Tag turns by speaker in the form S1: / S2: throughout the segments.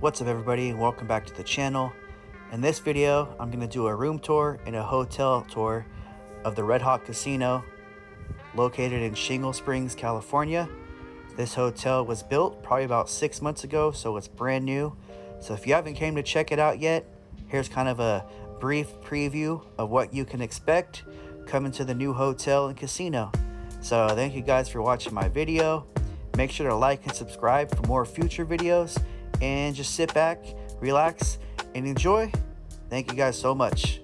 S1: What's up everybody, and welcome back to the channel. In this video, I'm going to do a room tour and a hotel tour of the Redhawk Casino located in Shingle Springs, California. This hotel was built probably about 6 months ago, so it's brand new. So if you haven't came to check it out yet, here's kind of a brief preview of what you can expect coming to the new hotel and casino. So thank you guys for watching my video. Make sure to like and subscribe for more future videos, and just sit back, relax, and enjoy. Thank you guys so much.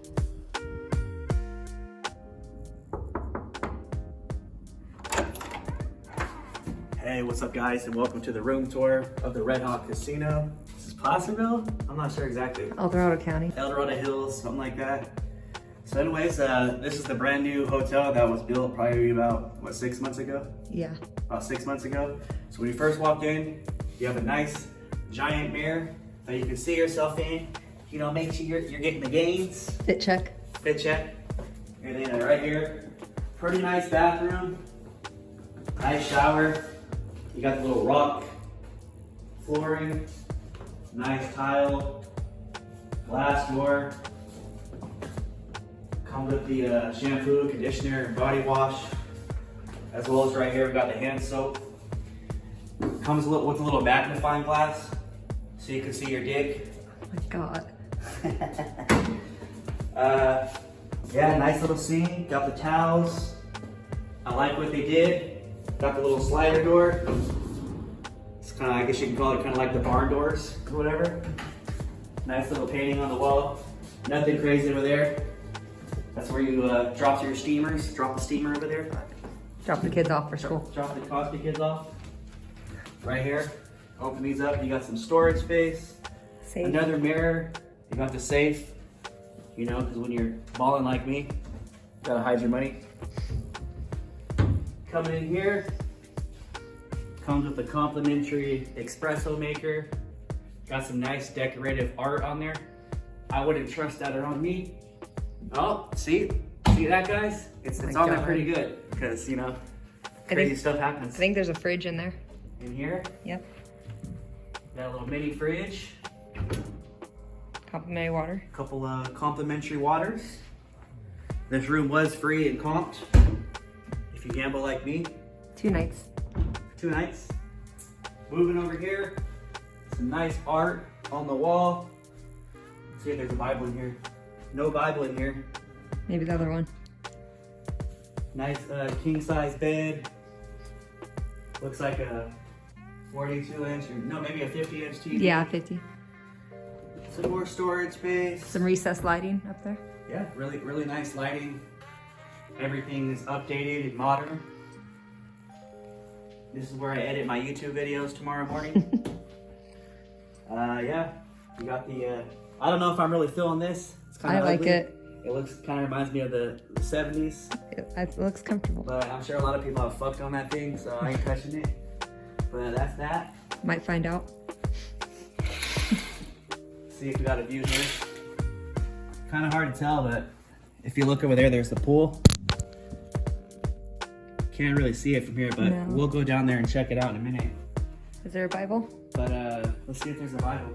S1: Hey, what's up guys, and welcome to the room tour of the Redhawk Casino. This is Placerville? I'm not sure exactly.
S2: El Dorado County.
S1: El Dorado Hills, something like that. So anyways, this is the brand new hotel that was built probably about, what, 6 months ago?
S2: Yeah.
S1: About 6 months ago. So when you first walk in, you have a nice giant mirror that you can see yourself in. You know, make sure you're getting the gains.
S2: Fit check.
S1: Fit check. And then right here, pretty nice bathroom. Nice shower. You got the little rock flooring. Nice tile. Glass door. Comes with the shampoo, conditioner, and body wash. As well as right here, we've got the hand soap. Comes with a little magnifying glass, so you can see your dick.
S2: Oh my God.
S1: Yeah, nice little scene. Got the towels. I like what they did. Got the little slider door. It's kind of, I guess you can call it kind of like the barn doors or whatever. Nice little painting on the wall. Nothing crazy over there. That's where you drop your steamers. Drop the steamer over there.
S2: Drop the kids off for school.
S1: Drop the Cosby kids off. Right here. Open these up. You got some storage space.
S2: Safe.
S1: Another mirror. You got the safe. You know, because when you're balling like me, you gotta hide your money. Coming in here, comes with a complimentary espresso maker. Got some nice decorative art on there. I wouldn't trust that around me. Oh, see that, guys? It's on there pretty good because, you know, crazy stuff happens.
S2: I think there's a fridge in there.
S1: In here?
S2: Yep.
S1: Got a little mini fridge.
S2: Complimentary water.
S1: A couple complimentary waters. This room was free and comped. If you gamble like me.
S2: 2 nights.
S1: 2 nights. Moving over here. Some nice art on the wall. Let's see if there's a Bible in here. No Bible in here.
S2: Maybe the other one.
S1: Nice king size bed. Looks like a 42 inch, or no, maybe a 50 inch TV.
S2: Yeah, 50.
S1: Some more storage space.
S2: Some recessed lighting up there.
S1: Yeah, really nice lighting. Everything is updated and modern. This is where I edit my YouTube videos tomorrow morning. Yeah, you got the, I don't know if I'm really feeling this. It's kind of
S2: I like
S1: ugly.
S2: it.
S1: It looks, kind of reminds me of the 70s.
S2: It looks comfortable.
S1: But I'm sure a lot of people have fucked on that thing, so I ain't touching it. But that's that.
S2: Might find out.
S1: See if we got a view here. Kind of hard to tell, but if you look over there, there's the pool. Can't really see it from here, but we'll go down there and check it out in a minute.
S2: Is there a Bible?
S1: But let's see if there's a Bible.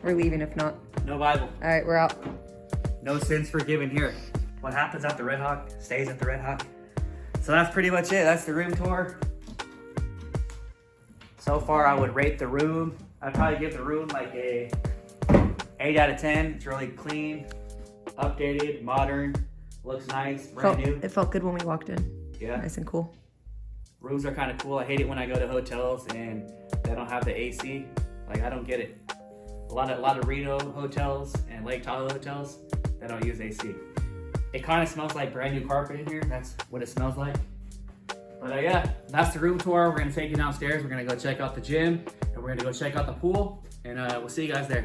S2: We're leaving if not.
S1: No Bible.
S2: All right, we're out.
S1: No sins forgiven here. What happens at the Redhawk stays at the Redhawk. So that's pretty much it. That's the room tour. So far, I would rate the room. I'd probably give the room like a 8 out of 10. It's really clean, updated, modern, looks nice, brand new.
S2: It felt good when we walked in.
S1: Yeah.
S2: Nice and cool.
S1: Rooms are kind of cool. I hate it when I go to hotels and they don't have the AC. Like, I don't get it. A lot of Reno hotels and Lake Tahoe hotels, they don't use AC. It kind of smells like brand new carpet in here. That's what it smells like. But yeah, that's the room tour. We're gonna take you downstairs. We're gonna go check out the gym, and we're gonna go check out the pool, and we'll see you guys there.